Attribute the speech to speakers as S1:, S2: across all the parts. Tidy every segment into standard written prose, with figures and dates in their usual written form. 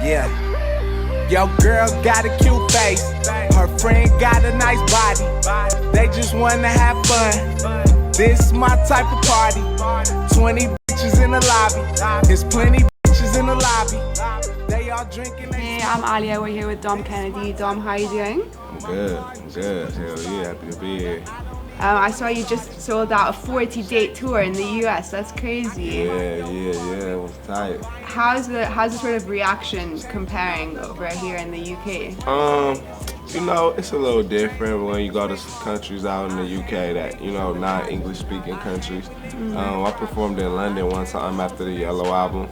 S1: Yeah. Your girl got a cute face. Her friend got a nice body. They just wanna have fun. This my type of party. 20 bitches in the lobby. There's plenty bitches in the lobby. They all drinking.
S2: Hey, I'm Alia. We're here with Dom Kennedy. Dom, how are you doing?
S3: I'm good. Hell yeah, happy to be here.
S2: I saw you just sold out a 40-date tour in the US. That's crazy.
S3: Yeah, it was tight.
S2: How's the sort of reaction comparing over here in the UK?
S3: It's a little different when you go to countries out in the UK that, not English speaking countries. I performed in London one time after the Yellow album,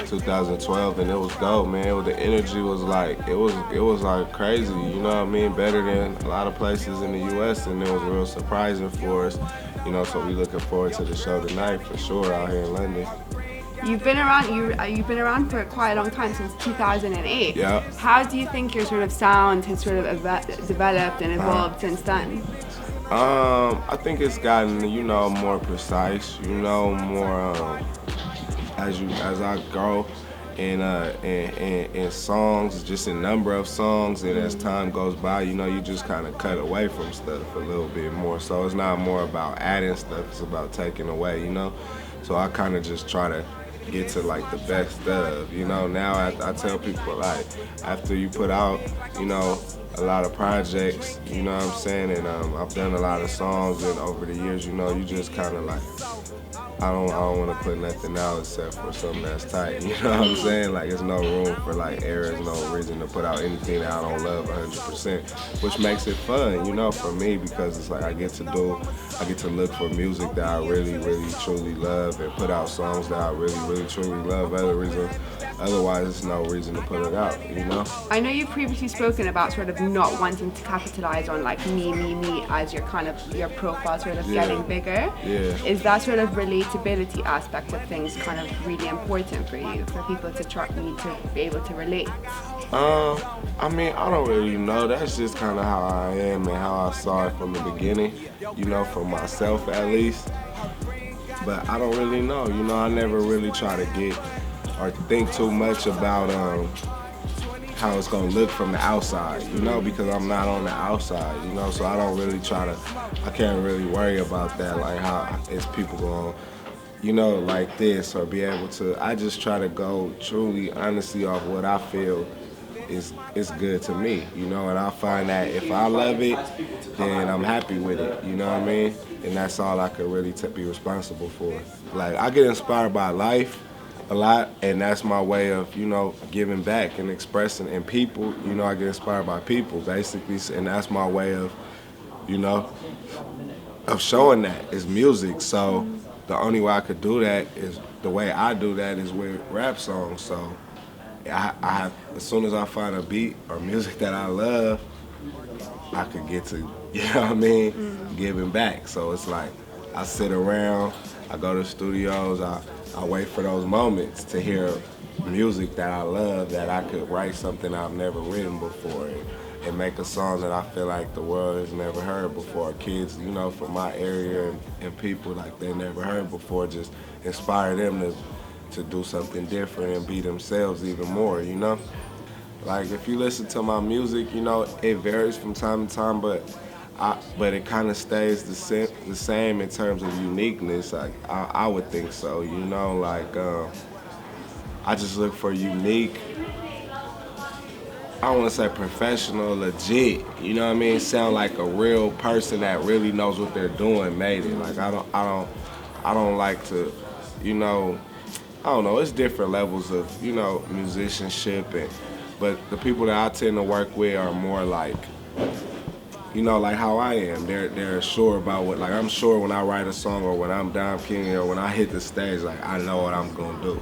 S3: 2012, and it was dope, man. The energy was like, it was like crazy, you know what I mean? Better than a lot of places in the US, and it was real surprising for us, so we looking forward to the show tonight for sure out here in London.
S2: You've been around for quite a long time, since 2008.
S3: Yeah.
S2: How do you think your sort of sound has sort of developed and evolved since then?
S3: I think it's gotten, more precise, more as I grow in songs, just a number of songs, and as time goes by, you just kind of cut away from stuff a little bit more. So it's not more about adding stuff, it's about taking away, So I kind of just try to get to like the best of, Now I tell people, like, after you put out, a lot of projects, you know what I'm saying, and I've done a lot of songs, and over the years, you just kind of like, I don't want to put nothing out except for something that's tight, you know what I'm saying? Like, there's no room for like errors, no reason to put out anything that I don't love 100%, which makes it fun, for me, because it's like I get to look for music that I really, really, truly love, and put out songs that I really, really, truly love. Otherwise, there's no reason to put it out,
S2: I know you've previously spoken about sort of not wanting to capitalize on like me as your profile sort of getting bigger.
S3: Yeah.
S2: Is that sort of relatability aspect of things kind of really important for you, for people to be able to relate?
S3: I mean, I don't really know. That's just kind of how I am and how I saw it from the beginning, for myself at least. But I don't really know. I never really try to get or think too much about how it's gonna look from the outside, because I'm not on the outside, so I don't really I can't really worry about that, like how is people gonna, like this, or be able to. I just try to go truly, honestly, off what I feel is good to me, and I find that if I love it, then I'm happy with it, you know what I mean? And that's all I could really be responsible for. Like, I get inspired by life a lot, and that's my way of, giving back and expressing. And people, I get inspired by people, basically, and that's my way of, of showing that is music. So the only way I could do that is the way I do that is with rap songs. So I have, as soon as I find a beat or music that I love, I could get to, giving back. So it's like I sit around, I go to studios, I wait for those moments to hear music that I love, that I could write something I've never written before, and make a song that I feel like the world has never heard before. Kids, from my area and people like they never heard before, just inspire them to do something different and be themselves even more, Like, if you listen to my music, it varies from time to time, but it kind of stays the same in terms of uniqueness. Like, I would think so, like, I just look for unique, I don't want to say professional, legit, sound like a real person that really knows what they're doing made it. Like, I don't like to, I don't know, it's different levels of, musicianship, but the people that I tend to work with are more like, like how I am. They're sure about what, like, I'm sure when I write a song or when I'm Dom King or when I hit the stage, like, I know what I'm gonna do.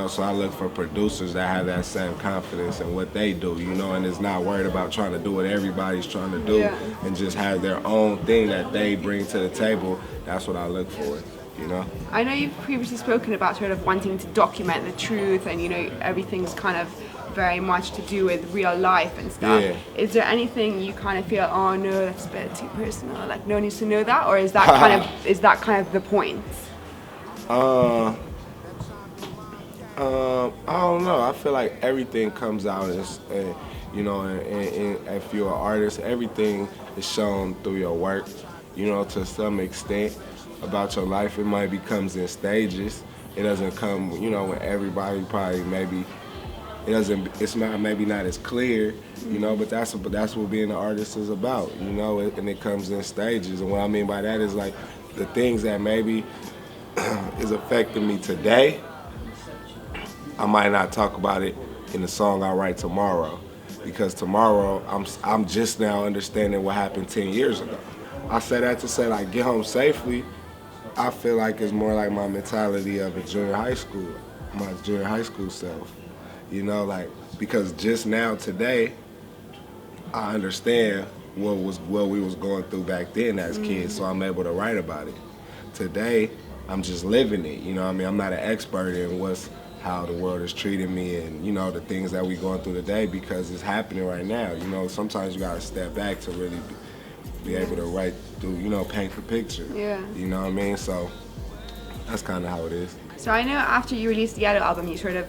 S3: So I look for producers that have that same confidence in what they do, and is not worried about trying to do what everybody's trying to do, and just have their own thing that they bring to the table. That's what I look for.
S2: I know you've previously spoken about sort of wanting to document the truth, and everything's kind of very much to do with real life and stuff.
S3: Yeah.
S2: Is there anything you kind of feel, oh no, that's a bit too personal, like no one needs to know that, or is that kind of the point?
S3: I don't know. I feel like everything comes out and you know, and if you're an artist, everything is shown through your work. You know, to some extent about your life, it might be comes in stages. It doesn't come, you know, when everybody probably maybe it doesn't. It's not maybe not as clear, you know. But that's what being an artist is about, you know. And it comes in stages. And what I mean by that is like the things that maybe is affecting me today. I might not talk about it in the song I write tomorrow, because tomorrow I'm just now understanding what happened 10 years ago. I say that to say like get home safely. I feel like it's more like my mentality of a junior high school, my junior high school self. You know, like because just now today, I understand what we was going through back then as kids, so I'm able to write about it. Today, I'm just living it. You know what I mean? I'm not an expert in how the world is treating me and, you know, the things that we going through today because it's happening right now. You know, sometimes you gotta step back to really be able to write through, you know, paint the picture.
S2: Yeah.
S3: You know what I mean? So that's kind of how it is.
S2: So I know after you released the Yellow album, you sort of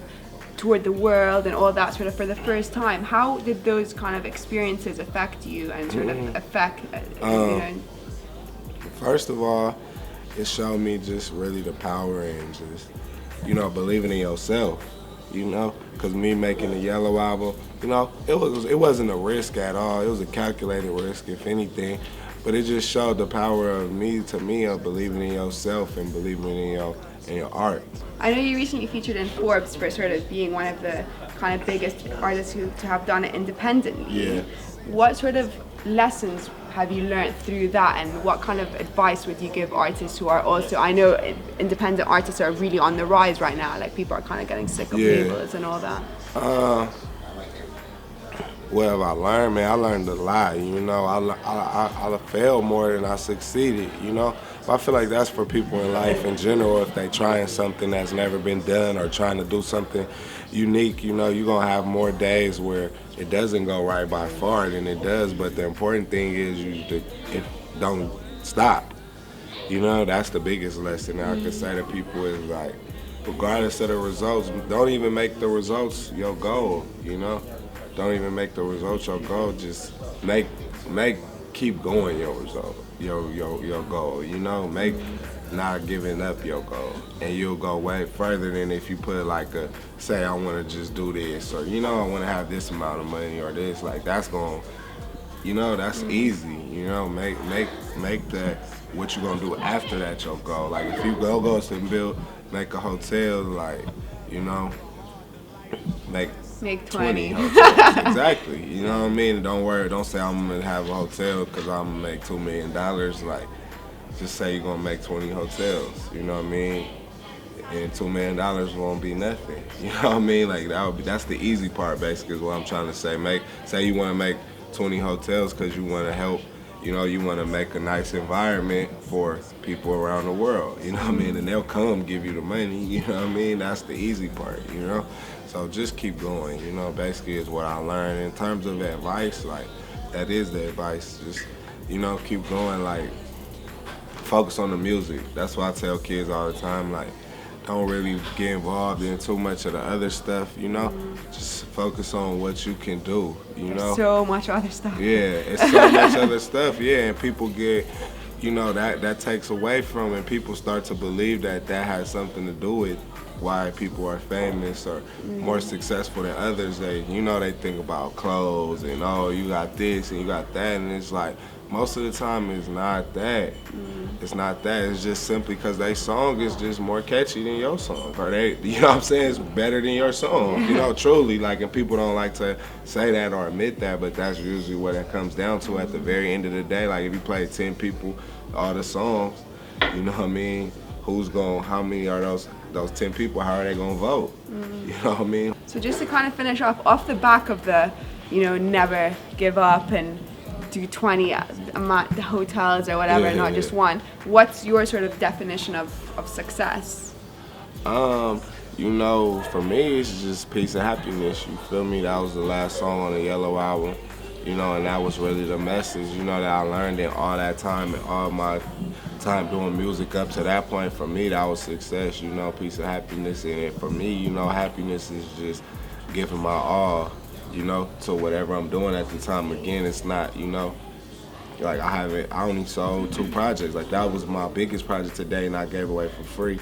S2: toured the world and all that sort of for the first time. How did those kind of experiences affect you and sort of affect, you know?
S3: First of all, it showed me just really the power and just, you know, believing in yourself, you know, because me making the Yellow album, you know, it wasn't a risk at all. It was a calculated risk, if anything, but it just showed the power of of believing in yourself and believing in your art.
S2: I know you recently featured in Forbes for sort of being one of the kind of biggest artists to have done it independently.
S3: Yeah.
S2: What sort of lessons have you learned through that, and what kind of advice would you give artists who are also, I know independent artists are really on the rise right now, like people are kind of getting sick of labels and all that.
S3: Well, I learned, man. I learned a lot. You know, I failed more than I succeeded. You know, but I feel like that's for people in life in general. If they trying something that's never been done or trying to do something unique, you know, you're gonna have more days where it doesn't go right by far than it does. But the important thing is it don't stop. You know, that's the biggest lesson I could say to people is like, regardless of the results, don't even make the results your goal. You know. Don't even make the results your goal. Just keep going your result, your goal. You know, make not giving up your goal, and you'll go way further than if you put like say I want to just do this, or you know I want to have this amount of money or this. Like that's going, you know, that's easy. You know, make that what you gonna do after that your goal. Like if you go to make a hotel, like you know, make
S2: 20
S3: hotels. Exactly. You know what I mean? Don't worry. Don't say I'm gonna have a hotel because I'm gonna make $2 million. Like, just say you're gonna make 20 hotels. You know what I mean? And $2 million won't be nothing. You know what I mean? Like that's the easy part. Basically, is what I'm trying to say. Say you want to make 20 hotels because you want to help. You know, you want to make a nice environment for people around the world. You know what I mean? And they'll come give you the money. You know what I mean? That's the easy part. You know. So just keep going, you know, basically is what I learned. In terms of advice, like, that is the advice. Just, you know, keep going, like, focus on the music. That's why I tell kids all the time, like, don't really get involved in too much of the other stuff, you know? Just focus on what you can do, you know?
S2: So much other stuff.
S3: Yeah, it's so much other stuff, yeah, and people get, you know, that takes away from, and people start to believe that has something to do with why people are famous or more successful than others. They think about clothes and oh, you got this and you got that, and it's like most of the time it's not that. It's not that. It's just simply because their song is just more catchy than your song, or you know what I'm saying? It's better than your song. You know, truly. Like, and people don't like to say that or admit that, but that's usually what it comes down to at the very end of the day. Like, if you play 10 people all the songs, you know what I mean? How many are those 10 people, how are they gonna vote? You know what I mean?
S2: So just to kind of finish off the back of the, you know, never give up and do 20 hotels or whatever, not just one. What's your sort of definition of success?
S3: You know, for me, it's just peace and happiness. You feel me? That was the last song on the Yellow album. you know, and that was really the message, you know, that I learned in all that time and all my time doing music up to that point. For me, that was success, you know, peace of happiness. And for me, you know, happiness is just giving my all, you know, to whatever I'm doing at the time. Again, it's not, you know, like I only sold 2 projects. Like that was my biggest project today, and I gave away for free,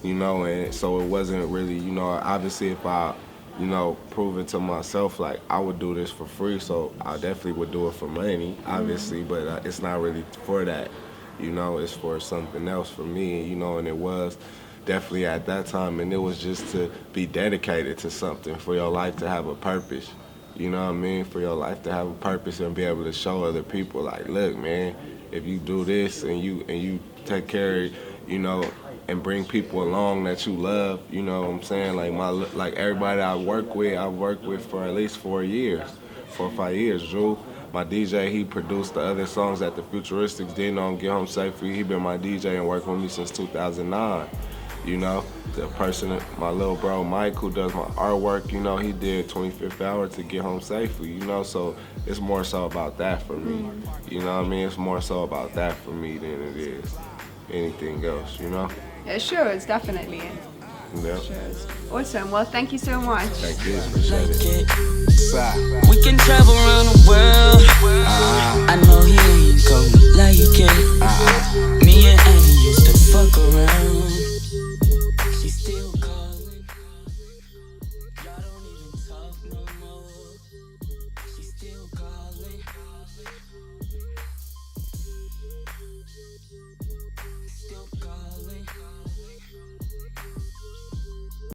S3: you know, and so it wasn't really, you know, obviously if I, you know, proving to myself like I would do this for free, so I definitely would do it for money, obviously, but it's not really for that, you know, it's for something else for me, you know, and it was definitely at that time, and it was just to be dedicated to something, for your life to have a purpose, you know what I mean, for your life to have a purpose and be able to show other people like, look, man, if you do this and you take care of, you know, and bring people along that you love, you know what I'm saying? Like everybody I've worked with for at least 4 years, 4 or 5 years. Drew, my DJ, he produced the other songs that the Futuristics did on Get Home Safely. He been my DJ and worked with me since 2009. You know, the person, my little bro Mike, who does my artwork, you know, he did 25th Hour to Get Home Safely, you know, so it's more so about that for me. You know what I mean? It's more so about that for me than it is anything else, you know?
S2: It shows, definitely.
S3: Yeah.
S2: It shows. Awesome. Well, thank you so much.
S3: Thank you. Appreciate it.
S4: We can travel around the world. I know he ain't coming.